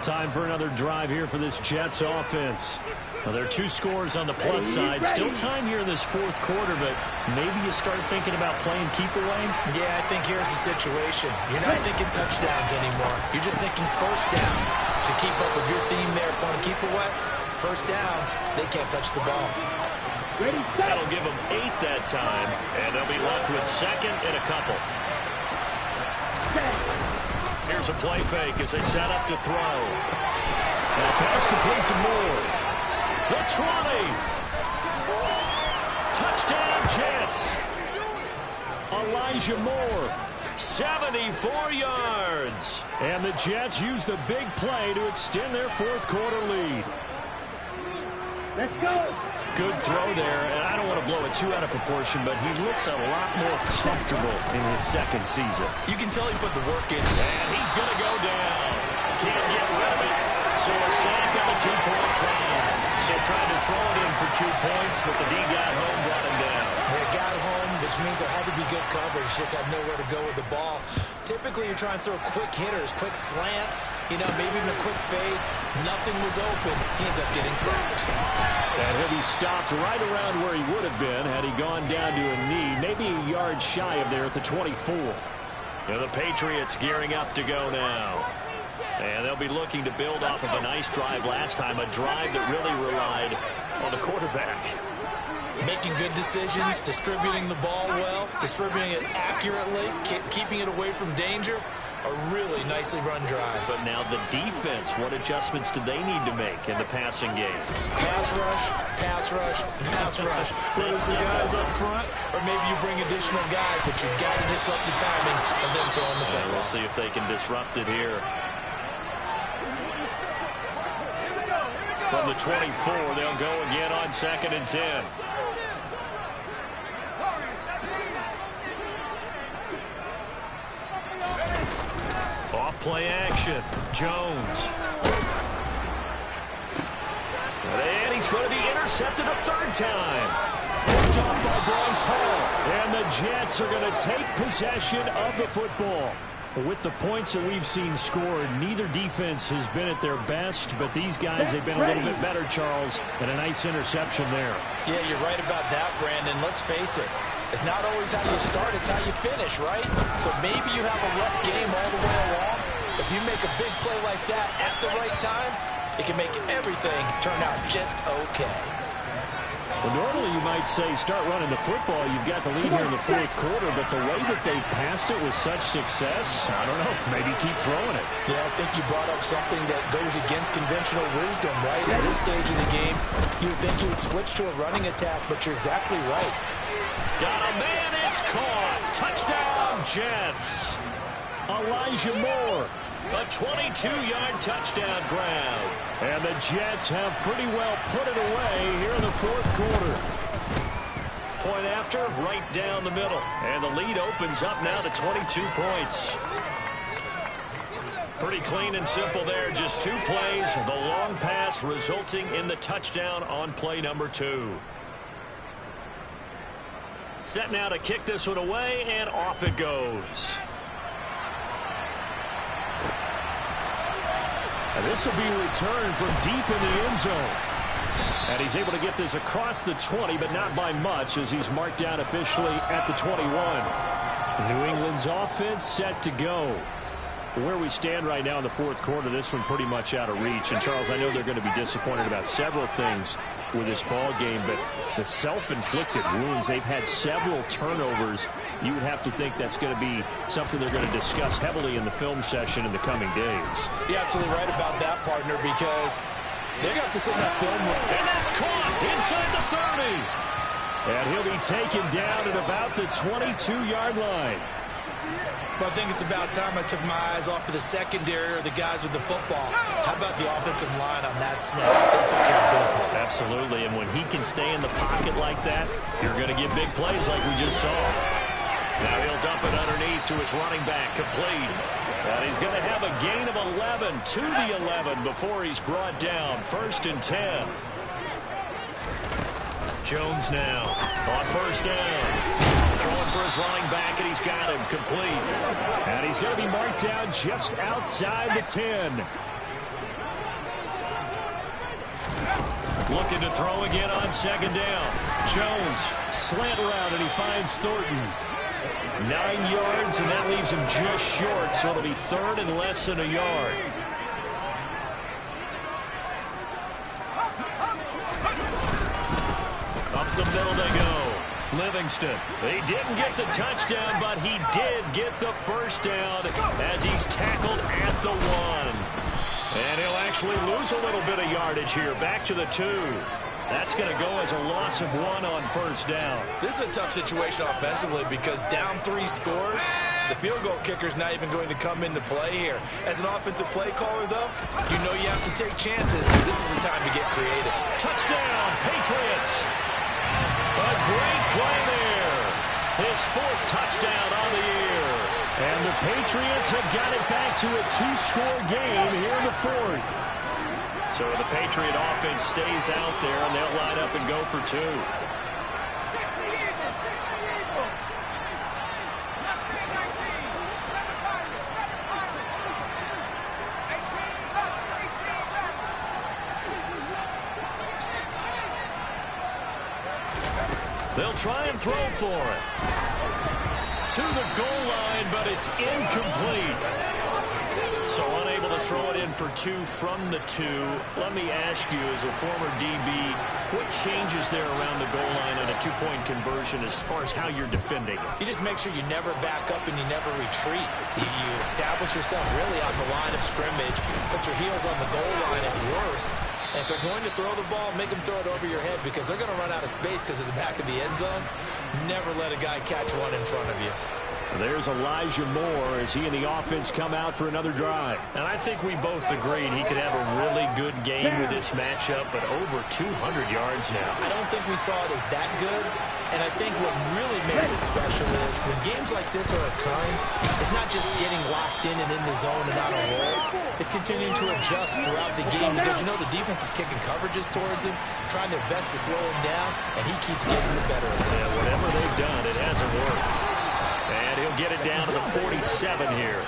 Time for another drive here for this Jets offense. Well, there are 2 scores on the plus side. Still time here in this 4th quarter, but maybe you start thinking about playing keep away? Yeah, I think here's the situation. You're not thinking touchdowns anymore. You're just thinking first downs. To keep up with your theme there, playing keep away, first downs, they can't touch the ball. That'll give them 8 that time, and they'll be left with 2nd and a couple. Here's a play fake as they set up to throw. And pass complete to Moore. The 20. Touchdown Jets. Elijah Moore. 74 yards. And the Jets use the big play to extend their 4th quarter lead. Let's go. Good throw there, and I don't want to blow it too out of proportion, but he looks a lot more comfortable in his 2nd season. You can tell he put the work in. And he's going to go down. Can't get rid of it. So a sack on the 2-point try. So tried to throw it in for 2 points, but the D got home, brought him down. They got home, which means there had to be good coverage. Just had nowhere to go with the ball. Typically, you're trying to throw quick hitters, quick slants, maybe even a quick fade. Nothing was open. He ends up getting sacked. And he'll be stopped right around where he would have been had he gone down to a knee, maybe a yard shy of there at the 24. Now the Patriots gearing up to go now. And they'll be looking to build off of a nice drive last time, a drive that really relied on the quarterback. Making good decisions, distributing the ball well, distributing it accurately, keeping it away from danger. A really nicely run drive. But now the defense, what adjustments do they need to make in the passing game? Pass rush, pass rush, pass rush. Whether it's the guys up front or maybe you bring additional guys, but you've got to disrupt the timing of them throwing the football. We'll see if they can disrupt it here. From the 24, they'll go again on 2nd and 10. Off play action. Jones. And he's going to be intercepted a third time. Picked off by Bryce Hall. And the Jets are going to take possession of the football. With the points that we've seen scored, neither defense has been at their best, but these guys, they've been a little bit better, Charles, and a nice interception there. Yeah, you're right about that, Brandon. Let's face it. It's not always how you start, it's how you finish, right? So maybe you have a rough game all the way along. If you make a big play like that at the right time, it can make everything turn out just okay. Well, normally you might say start running the football. You've got the lead here in the fourth quarter, but the way that they've passed it with such success, I don't know, maybe keep throwing it. Yeah, I think you brought up something that goes against conventional wisdom, right? At this stage of the game, you would think you would switch to a running attack, but you're exactly right. Got a man, it's caught. Touchdown, Jets. Elijah Moore. A 22-yard touchdown grab. And the Jets have pretty well put it away here in the fourth quarter. Point after, right down the middle. And the lead opens up now to 22 points. Pretty clean and simple there. Just 2 plays. The long pass resulting in the touchdown on play number 2. Set now to kick this one away, and off it goes. And this will be returned from deep in the end zone. And he's able to get this across the 20, but not by much, as he's marked down officially at the 21. New England's offense set to go. Where we stand right now in the fourth quarter, this one pretty much out of reach. And, Charles, I know they're going to be disappointed about several things with this ball game, but the self-inflicted wounds, they've had several turnovers. You would have to think that's going to be something they're going to discuss heavily in the film session in the coming days. You're absolutely right about that, partner, because they got this in that film room. And that's caught inside the 30. And he'll be taken down at about the 22-yard line. But I think it's about time I took my eyes off of the secondary or the guys with the football. How about the offensive line on that snap? They took care of business. Absolutely, and when he can stay in the pocket like that, you're going to get big plays like we just saw. Now he'll dump it underneath to his running back, complete. And he's going to have a gain of 11 to the 11 before he's brought down. 1st and 10. Jones now on 1st down. Throwing for his running back, and he's got him complete. And he's going to be marked down just outside the 10. Looking to throw again on 2nd down. Jones, slant route, and he finds Thornton. 9 yards, and that leaves him just short, so it'll be 3rd and less than a yard. Up the middle they go. Livingston. He didn't get the touchdown, but he did get the 1st down as he's tackled at the 1. And he'll actually lose a little bit of yardage here. Back to the 2. That's going to go as a loss of 1 on 1st down. This is a tough situation offensively because down 3 scores, the field goal kicker's not even going to come into play here. As an offensive play caller, though, you know you have to take chances. This is the time to get creative. Touchdown, Patriots. A great play there. His 4th touchdown on the year. And the Patriots have got it back to a 2-score game here in the 4th. So the Patriot offense stays out there, and they'll line up and go for 2. They'll try and throw for it. To the goal line, but it's incomplete. So unable to throw it in for 2 from the 2. Let me ask you, as a former DB, what changes there around the goal line on a 2-point conversion as far as how you're defending it? You just make sure you never back up and you never retreat. You establish yourself really on the line of scrimmage, put your heels on the goal line at worst. And if they're going to throw the ball, make them throw it over your head because they're going to run out of space because of the back of the end zone. Never let a guy catch one in front of you. There's Elijah Moore as he and the offense come out for another drive. And I think we both agreed he could have a really good game with this matchup, but over 200 yards now. I don't think we saw it as that good, and I think what really makes it special is when games like this are occurring, it's not just getting locked in and in the zone and on a roll. It's continuing to adjust throughout the game because, you know, the defense is kicking coverages towards him, trying their best to slow him down, and he keeps getting the better of it. Yeah, whatever they've done, it hasn't worked. And he'll get it down to the 47 here.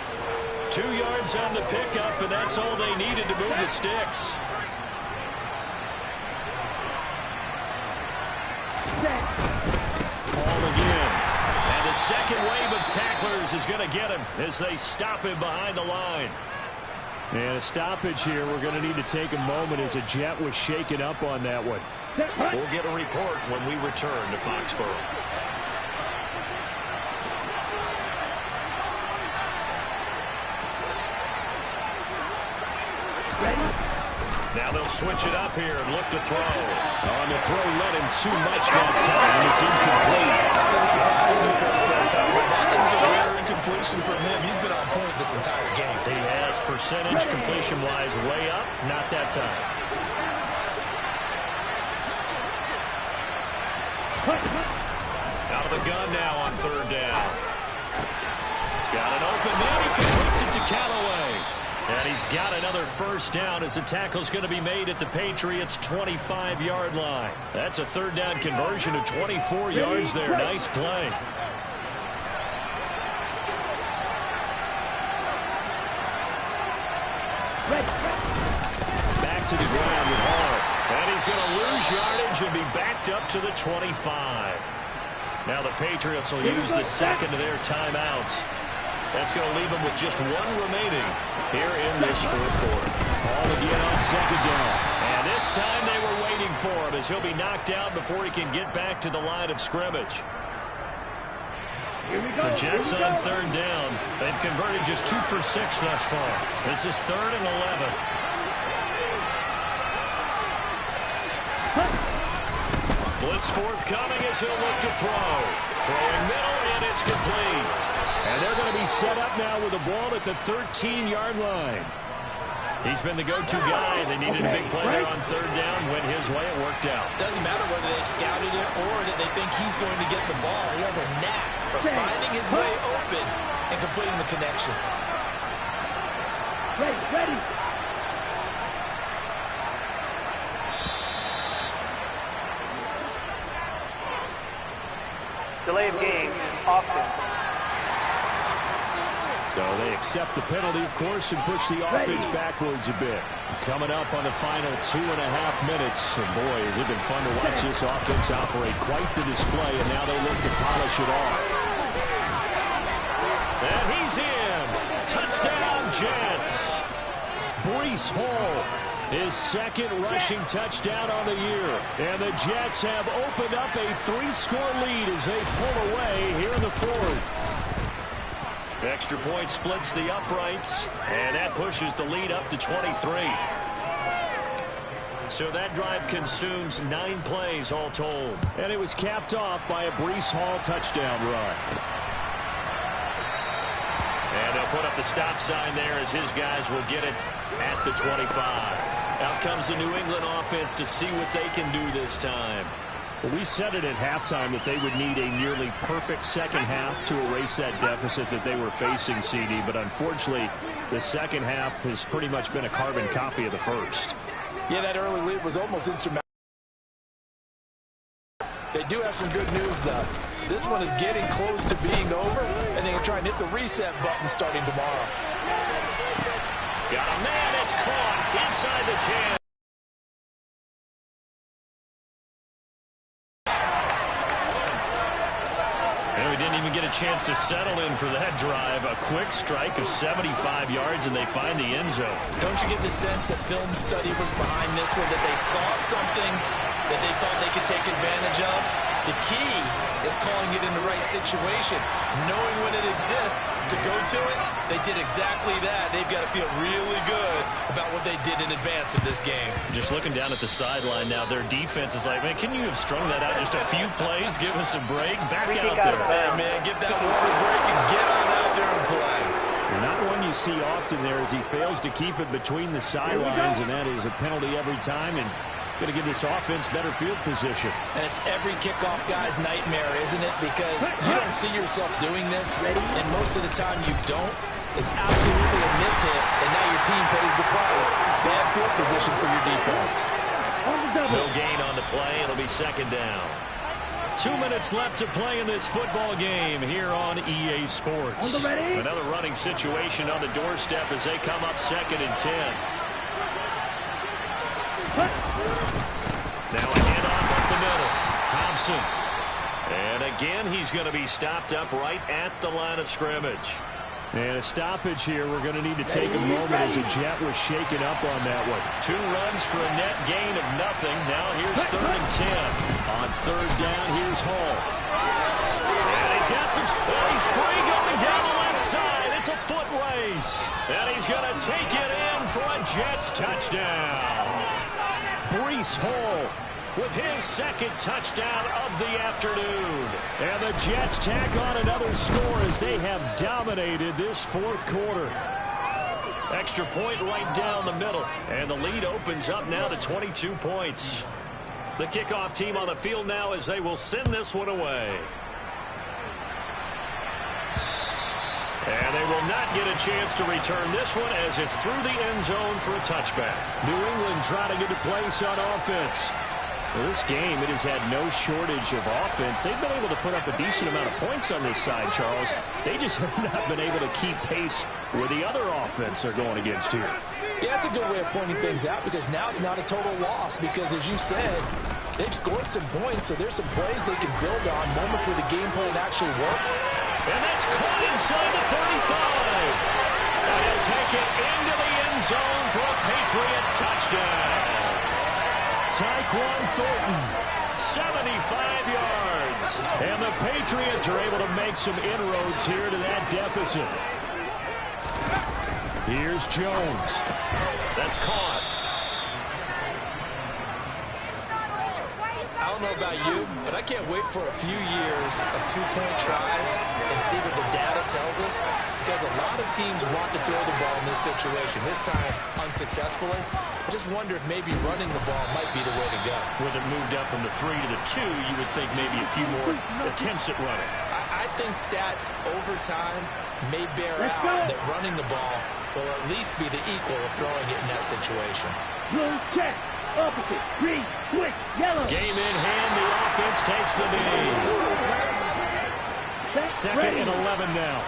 2 yards on the pickup, and that's all they needed to move the sticks. Ball again. And the second wave of tacklers is going to get him as they stop him behind the line. And a stoppage here. We're going to need to take a moment as a Jet was shaken up on that one. We'll get a report when we return to Foxborough. Now they'll switch it up here and look to throw. On the throw, led him too much that time, and it's incomplete. So surprising because that is a rare incompletion from him. He's been on point this entire game. He has percentage completion-wise way up, not that time. Out of the gun now on third down. He's got an open man. He completes it to Callaway. And he's got another first down as the tackle's going to be made at the Patriots' 25-yard line. That's a third down conversion of 24 yards there. Nice play. Back to the ground with Hall. And he's going to lose yardage and be backed up to the 25. Now the Patriots will use the second of their timeouts. That's going to leave them with just one remaining here in this fourth quarter. Ball again on second down. And this time they were waiting for him as he'll be knocked down before he can get back to the line of scrimmage. The Jets on third down. They've converted just 2 for 6 thus far. This is 3rd and 11. Blitz forthcoming as he'll look to throw. Throwing middle, and it's complete. And they're going to be set up now with the ball at the 13-yard line. He's been the go-to guy. They needed a big play there on third down. Went his way. It worked out. Doesn't matter whether they scouted it or that they think he's going to get the ball. He has a knack for finding his way open and completing the connection. Ready. Delay of game, offense. So they accept the penalty, of course, and push the offense backwards a bit. Coming up on the final 2.5 minutes. And boy, has it been fun to watch this offense operate. Quite the display, and now they look to polish it off. And he's in. Touchdown, Jets. Breece Hall, his second rushing touchdown on the year. And the Jets have opened up a 3-score lead as they pull away here in the fourth. Extra point splits the uprights, and that pushes the lead up to 23. So that drive consumes 9 plays all told. And it was capped off by a Breece Hall touchdown run. And they'll put up the stop sign there as his guys will get it at the 25. Out comes the New England offense to see what they can do this time. Well, we said it at halftime that they would need a nearly perfect second half to erase that deficit that they were facing, CD. But unfortunately, the second half has pretty much been a carbon copy of the first. Yeah, that early lead was almost insurmountable. They do have some good news, though. This one is getting close to being over, and they can try and hit the reset button starting tomorrow. Got a man, it's caught inside the 10. And we didn't even get a chance to settle in for that drive. A quick strike of 75 yards, and they find the end zone. Don't you get the sense that film study was behind this one, that they saw something that they thought they could take advantage of? The key is calling it in the right situation. Knowing when it exists to go to it, they did exactly that. They've got to feel really good about what they did in advance of this game. Just looking down at the sideline now, their defense is like, man, can you have strung that out just a few plays? Give us a break. Back out there. Hey, man, give that one a break and get see often there as he fails to keep it between the sidelines, and that is a penalty every time, and going to give this offense better field position. And it's every kickoff guy's nightmare, isn't it? Because you don't see yourself doing this, and most of the time you don't. It's absolutely a miss hit, and now your team pays the price. Bad field position for your defense. No gain on the play. It'll be second down. 2 minutes left to play in this football game here on EA Sports. Another running situation on the doorstep as they come up 2nd and 10. Now a handoff up the middle. Thompson. And again, he's going to be stopped up right at the line of scrimmage. And a stoppage here. We're going to need to take a moment as a Jet was shaken up on that one. 2 runs for a net gain of nothing. Now here's 3rd and 10. On 3rd down, here's Hall. And he's got some... he's free going down the left side. It's a foot race. And he's going to take it in for a Jets touchdown. Breece Hall with his 2nd touchdown of the afternoon. And the Jets tack on another score as they have dominated this 4th quarter. Extra point right down the middle. And the lead opens up now to 22 points. The kickoff team on the field now as they will send this one away. And they will not get a chance to return this one as it's through the end zone for a touchback. New England trying to get a place on offense. Well, this game, it has had no shortage of offense. They've been able to put up a decent amount of points on this side, Charles. They just have not been able to keep pace with the other offense they're going against here. Yeah, that's a good way of pointing things out because now it's not a total loss because, as you said, they've scored some points, so there's some plays they can build on, moments where the game plan actually worked. And that's caught inside the 35. And he'll take it into the end zone for a Patriot touchdown. Tyquan Thornton, 75 yards. And the Patriots are able to make some inroads here to that deficit. Here's Jones. That's caught. I don't know about you, but I can't wait for a few years of 2-point tries and see what the data tells us, because a lot of teams want to throw the ball in this situation, this time unsuccessfully. I just wonder if maybe running the ball might be the way to go. With it moved up from the 3 to the 2, you would think maybe a few more attempts at running. I think stats over time may bear out that running the ball will at least be the equal of throwing it in that situation. Blue check. Opposite. Green. Switch. Yellow. Game in hand. The offense takes the knee. 2nd and 11 now.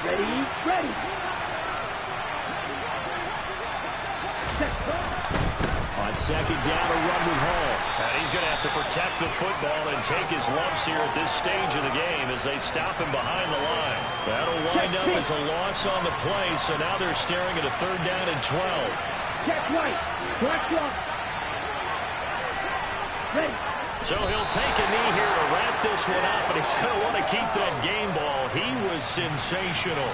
Ready. Ready. On 2nd down, a run with Hall. And he's going to have to protect the football and take his lumps here at this stage of the game as they stop him behind the line. That'll wind up as a loss on the play, so now they're staring at a 3rd down and 12. Check right. Correct block. Ready. So he'll take a knee here to wrap this one up, but he's going to want to keep that game ball. He was sensational.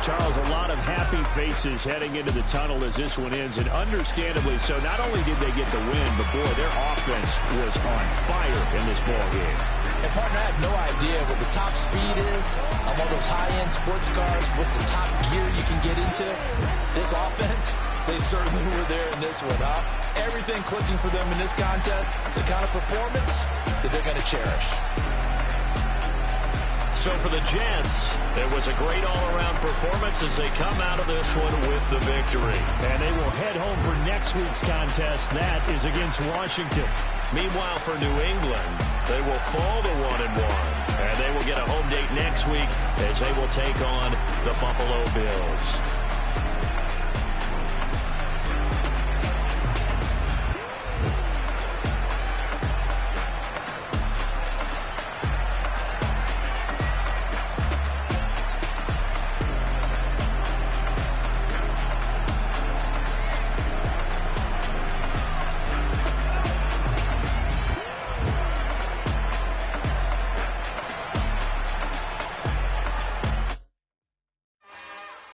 Charles, a lot of happy faces heading into the tunnel as this one ends, and understandably so. Not only did they get the win, but boy, their offense was on fire in this ball game. And partner, I have no idea what the top speed is on one of those high-end sports cars. What's the top gear you can get into? This offense, they certainly were there in this one, huh? Everything clicking for them in this contest, the kind of performance that they're going to cherish. So for the Jets, it was a great all-around performance as they come out of this one with the victory. And they will head home for next week's contest. That is against Washington. Meanwhile, for New England, they will fall to 1-1. And they will get a home date next week as they will take on the Buffalo Bills.